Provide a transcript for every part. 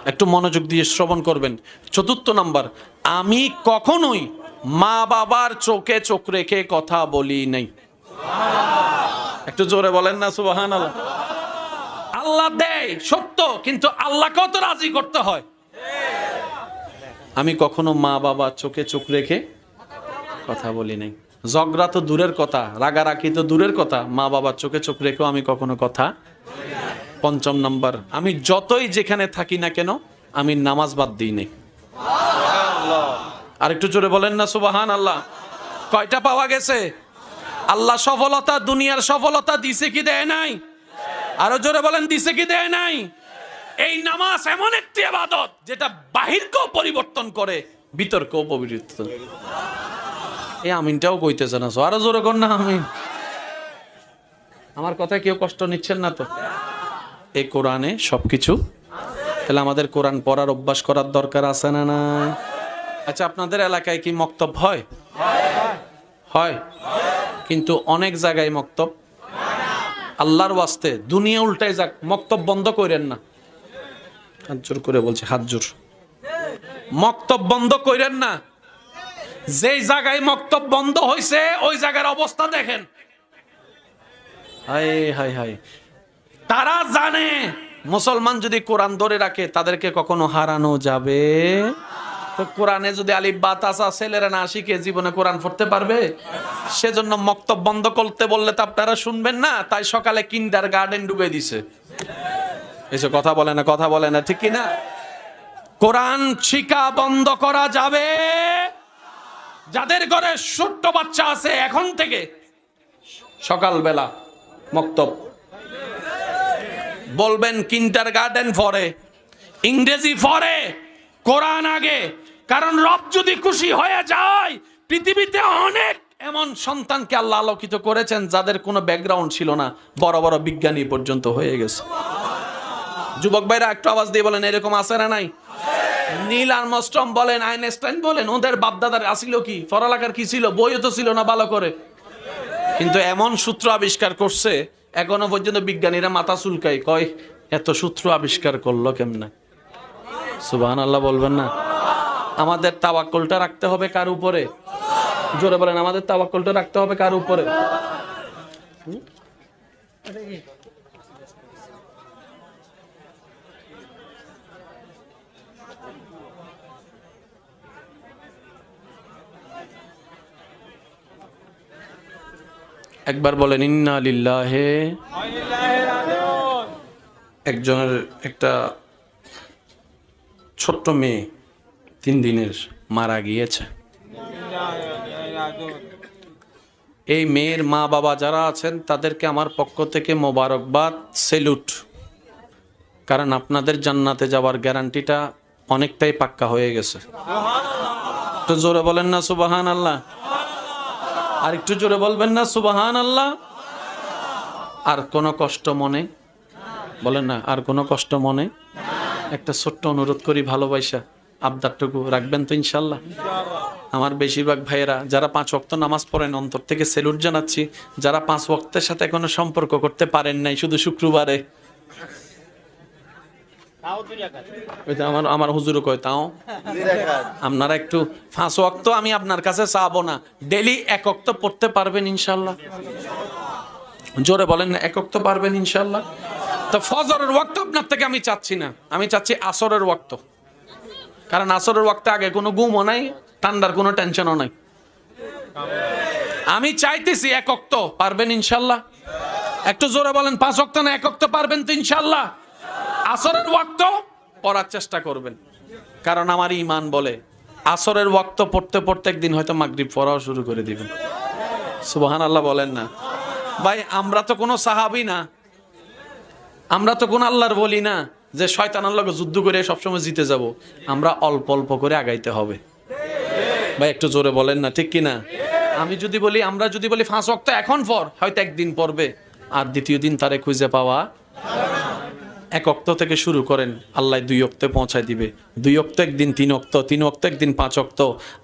একটু মনোযোগ দিয়ে শ্রবণ করবেন। চতুর্থ নাম্বার, আমি কখনোই মা বাবার চোখে চোখ রেখে কথা বলি নাই। একটু জোরে বলেন না সুবহানাল্লাহ। আল্লাহ দেয় সত্য, কিন্তু আল্লাহকেও তো রাজি করতে হয়। আমি কখনো মা বাবা চোখে চোখ রেখে কথা বলি নাই। ঝগড়া তো দূরের কথা, রাগারাগি তো দূরের কথা, মা বাবার চোখে চোখ রেখেও আমি কখনো কথা। পঞ্চম নাম্বার, আমি যতই যেখানে থাকি না কেন আমি নামাজ বাদ দিই নাই। আর একটু জোরে বলেন না সুবহানাল্লাহ। কয়টা পাওয়া গেছে? আল্লাহ সফলতা, দুনিয়ার সফলতা দিছে কি দেয় নাই? আরো জোরে বলেন, দিছে কি দেয় নাই? এই নামাজ এমন একটি ইবাদত যেটা বাহিরকেও পরিবর্তন করে, ভিতরকেও পরিবর্তন। এই আমিনটাও কইতেছে না, আরো জোরে কর না আমিন। আমার কথায় কেউ কষ্ট নিচ্ছেন না তো? এই কোরআনে সবকিছু। তাহলে আমাদের কোরআন পড়ার অভ্যাস করার দরকার আছে না না? আচ্ছা, আপনাদের এলাকায় কি মক্তব হয়? হয়, কিন্তু অনেক জায়গায় মক্তব। আল্লাহর ওয়াস্তে দুনিয়া উল্টাই যাক, মক্তব বন্ধ করেন না। হাত জোর করে বলছি, হাত জোর। মক্তব বন্ধ করেন না। যেই জায়গায় মক্তব বন্ধ হয়েছে ওই জায়গার অবস্থা দেখেন। হায় হায় হায়, তারা জানে মুসলমান যদি কোরআন ধরে রাখে তাদেরকে কখনো হারানো যাবে। তো কোরআনে যদি আলিফ বা তাসা ছেলেরা না শিখে জীবনে কোরআন পড়তে পারবে? সেজন্য মক্তব বন্ধ করতে বললে তো আপনারা শুনবেন না, তাই সকালে কিন্ডার গার্ডেন ডুবে দিছে। এসে কথা বলে না, কথা বলে না, ঠিক কি না? কোরআন শিক্ষা বন্ধ করা যাবে। যাদের ঘরে ছোট্ট বাচ্চা আছে এখন থেকে সকালবেলা মক্তব বলবেন, কিন্ডার গার্ডেন পড়ে, ইংরেজি পড়ে, কোরআন আগে। কারণ রব যদি খুশি হয়ে যায়, পৃথিবীতে অনেক এমন সন্তানকে আল্লাহ আলোকিত করেছেন যাদের কোনো ব্যাকগ্রাউন্ড ছিল না, বড় বড় বিজ্ঞানী পর্যন্ত হয়ে গেছে। যুবক ভাইরা একটু আওয়াজ দিয়ে বলেন, এরকম আছে না নাই? নীল আর্মস্ট্রং বলেন, আইনস্টাইন বলেন, ওদের বাপদাদার আসিল কি, পড়ালেখার কি ছিল? বইও তো ছিল না ভালো করে, কিন্তু এমন সূত্র আবিষ্কার করছে এখনো পর্যন্ত বিজ্ঞানীরা মাথা চুলকায়, কয় এত সূত্র আবিষ্কার করলো কেমনে? সুবহানাল্লাহ বলবেন না? আমাদের তাওয়াক্কুলটা রাখতে হবে কার উপরে? জোরে বলেন, আমাদের তাওয়াক্কুলটা রাখতে হবে কার উপরে? একবার বলেন ইন্না লিল্লাহি। একজনের একটা ছোট্ট মেয়ে 3 দিনের মারা গিয়েছে। এই মেয়ের মা বাবা যারা আছেন তাদেরকে আমার পক্ষ থেকে মোবারকবাদ, সেলুট। কারণ আপনাদের জান্নাতে যাওয়ার গ্যারান্টিটা অনেকটাই পাক্কা হয়ে গেছে। তো জোরে বলেন না সুবহানাল্লাহ। আর একটু জোরে বলবেন না সুবহানাল্লাহ। আর কোনো কষ্ট মনে বলেন না, আর কোনো কষ্ট মনে? একটা ছোট্ট অনুরোধ করি, ভালোবাসা আবদারটুকু রাখবেন তো ইনশাল্লাহ? আমার বেশিরভাগ ভাইয়েরা যারা 5 ওয়াক্ত নামাজ পড়েন, অন্তর থেকে সেলুট জানাচ্ছি। যারা 5 ওয়াক্তের সাথে কোনো সম্পর্ক করতে পারেন নাই, শুধু শুক্রবারে, আমার হুজুরও কয় তাও আপনারা একটু 5 ওয়াক্ত আমি আপনার কাছে চাবো না, ডেলি 1 ওয়াক্ত পড়তে পারবেন ইনশাল্লাহ? জোরে বলেন না, 1 ওয়াক্ত পারবেন ইনশাল্লাহ? তো ফজরের ওয়াক্ত আপনার থেকে আমি চাচ্ছি না, আমি চাচ্ছি আসরের ওয়াক্ত। কারণ আসরের ওয়াক্তে আগে কোনো ঘুমও নাই, ঠান্ডার কোনো টেনশনও নাই। আমি চাইতেছি 1 ওয়াক্ত পারবেন ইনশাল্লাহ? একটু জোরে বলেন, 5 ওয়াক্ত না 1 ওয়াক্ত পারবেন তো ইনশাল্লাহ? আসরের ওয়াক্ত পড়ার চেষ্টা করবেন। কারণ আমার ঈমান বলে আসরের ওয়াক্ত পড়তে পড়তে একদিন হয়তো মাগরিব পড়াও শুরু করে দিবেন। সুবহানাল্লাহ বলেন না? ভাই আমরা তো কোনো সাহাবী না, আমরা তো কোনো আল্লাহর বলি না যে শয়তানের লগে যুদ্ধ করে সবসময় জিতে যাব। আমরা অল্প অল্প করে আগাইতে হবে। ভাই একটু জোরে বলেন না, ঠিক কিনা? আমরা যদি বলি 5 ওয়াক্ত এখন পর, হয়তো একদিন পড়বে, আর দ্বিতীয় দিন তারে খুঁজে পাওয়া। 1 ওয়াক্ত থেকে শুরু করেন, আল্লাহ 2 ওয়াক্তে পৌঁছায় দিবে। 2 ওয়াক্ত একদিন 3 ওয়াক্ত, 3 ওয়াক্ত একদিন 5 ওয়াক্ত।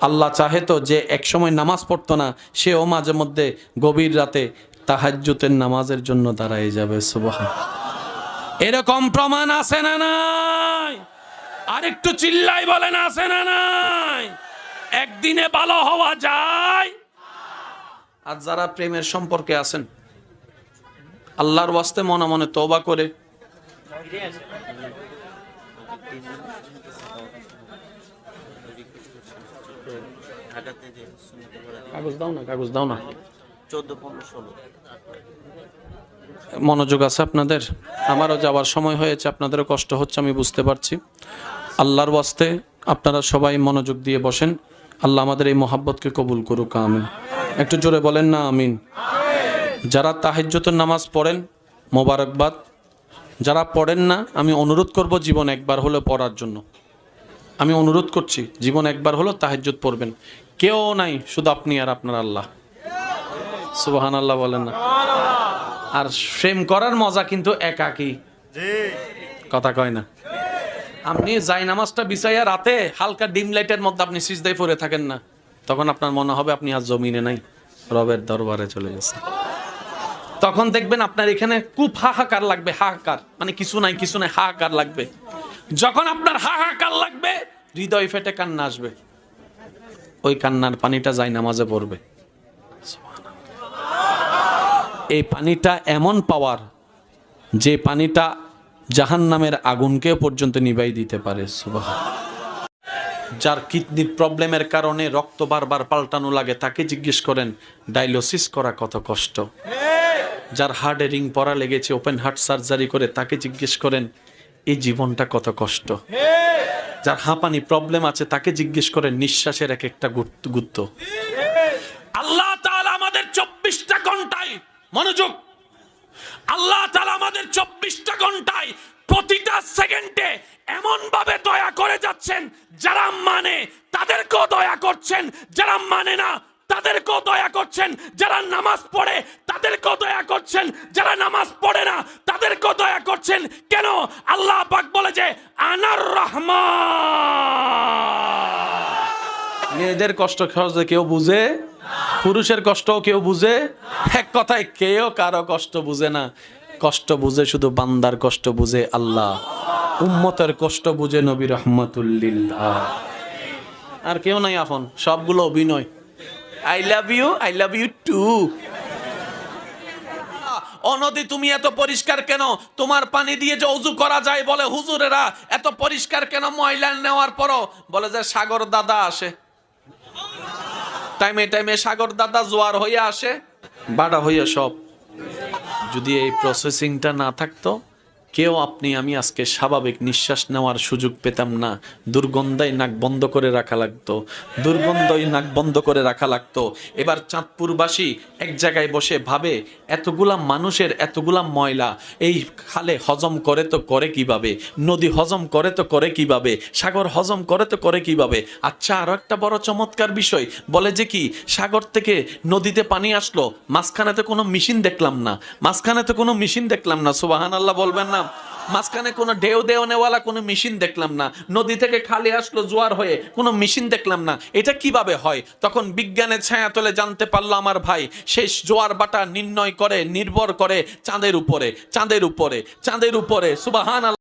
আল্লাহ চাহে তো যে এক সময় নামাজ পড়তো না, সেও মাঝে মধ্যে গভীর রাতে তাহাজ্জুদের নামাজের জন্য দাঁড়ায় যাবে। সুবহান। এরকম প্রমাণ আছে না নাই? আর একটু চিল্লাই বলেন আছে না নাই? একদিনে ভালো হওয়া যায়। আর যারা প্রেমের সম্পর্কে আছেন, আল্লাহর ওয়াস্তে মনে মনে তওবা করে কাগজ দাও না 14, 15, 16 মনোযোগ আছে আপনাদের? আমারও যাওয়ার সময় হয়েছে, আপনাদেরও কষ্ট হচ্ছে, আমি বুঝতে পারছি। আল্লাহর ওয়াস্তে আপনারা সবাই মনোযোগ দিয়ে বসেন। আল্লাহ আমাদের এই মহাব্বতকে কবুল করুক, আমিন। একটু জোরে বলেন না আমিন। যারা তাহাজ্জুদের নামাজ পড়েন মোবারকবাদ, যারা পড়েন না আমি অনুরোধ করব জীবন একবার হলো পড়ার জন্য। আমি অনুরোধ করছি জীবন একবার হলো তাহাজ্জুদ পড়বেন। কেউ নাই, শুধু আপনি আর আপনার আল্লাহ। সুবহানাল্লাহ বলেন না? আর প্রেম করার মজা কিন্তু একাকী, কথা কয় না। আপনি যাই নামাজটা বিছাইয়া রাতে হালকা ডিম লাইটের মধ্যে আপনি সিজদায় পড়ে থাকেন না, তখন আপনার মনে হবে আপনি আর জমিনে নাই, রবের দরবারে চলে গেছে। তখন দেখবেন আপনার এখানে খুব হাহাকার লাগবে, হাহাকার মানে কিছু নাই হাহাকার লাগবে। যখন আপনার হাহাকার লাগবে হৃদয় ফেটে কান্না আসবে, ওই কান্নার পানিটা যাই নামাজে পড়বে। এই পানিটা এমন পাওয়ার, যে পানিটা জাহান্নামের আগুনকে পর্যন্ত নিভাই দিতে পারে। সুবহানাল্লাহ। যার কিডনির প্রবলেমের কারণে রক্ত বারবার পাল্টানো লাগে, তাকে জিজ্ঞেস করেন ডায়ালিসিস করা কত কষ্ট। যার হার্টে রিং পরা লেগেছে, ওপেন হার্ট সার্জারি করে, তাকে জিজ্ঞেস করেন এই জীবনটা কত কষ্ট। যার হাঁপানি প্রবলেম আছে, তাকে জিজ্ঞেস করেন নিঃশ্বাসের এক একটা গুরুত্ব। আল্লাহ তাআলা আমাদের 24টা ঘন্টায়, মনোযোগ, আল্লাহ তাআলা আমাদের 24টা ঘন্টায় প্রতিটা সেকেন্ডে এমন ভাবে দয়া করে যাচ্ছেন, যারা মানে তাদেরকেও দয়া করছেন, যারা মানে না তাদেরকেও দয়া করছেন, যারা নামাজ পড়ে তাদেরকেও দয়া করছেন, যারা নামাজ পড়ে না তাদেরকেও দয়া করছেন। কেন? আল্লাহ পাক বলে যে আনার রহমান। মেয়েদের কষ্ট কেউ বুঝে, পুরুষের কষ্টও কেউ বুঝে, এক কথায় কেউ কারো কষ্ট বুঝে না। কষ্ট বুঝে শুধু বান্দার কষ্ট বুঝে আল্লাহ, উম্মতের কষ্ট বুঝে নবী রাহমাতুল লিল আলামিন। আর কেউ নাই আপন, সবগুলো অভিনয়। I love you too. ও নদী তুমি এত পরিষ্কার কেন? তোমার পানি দিয়ে যে ওযু করা যায়, বলে হুজুরেরা এত পরিষ্কার কেন? ময়লা নেওয়ার পরও বলে যে সাগর দাদা আসে, টাইমে টাইমে সাগর দাদা জোয়ার হইয়া আসে, বাড়া হইয়া সব। যদি এই প্রসেসিংটা না থাকতো, কেউ আপনি আমি আজকে স্বাভাবিক নিঃশ্বাস নেওয়ার সুযোগ পেতাম না। দুর্গন্ধায় নাক বন্ধ করে রাখা লাগতো, এবার চাঁদপুরবাসী এক জায়গায় বসে ভাবে, এতগুলা মানুষের এতগুলা ময়লা এই খালে হজম করে তো করে কিভাবে, নদী হজম করে তো করে কিভাবে, সাগর হজম করে তো করে কিভাবে। আচ্ছা, আরো একটা বড় চমৎকার বিষয় বলে যে কি, সাগর থেকে নদীতে পানি আসলো, মাঝখানে তো কোনো মেশিন দেখলাম না, সুবহানাল্লাহ বলবেন না? মাঝখানে কোনো ঢেউ নেওয়ালা কোনো মেশিন দেখলাম না, নদী থেকে খালি আসলো জোয়ার হয়ে, কোনো মেশিন দেখলাম না। এটা কিভাবে হয়? তখন বিজ্ঞানের ছায়া তলে জানতে পারলো আমার ভাই, সেই জোয়ার বাটা নির্ভর করে চাঁদের উপরে। সুবহানাল্লাহ।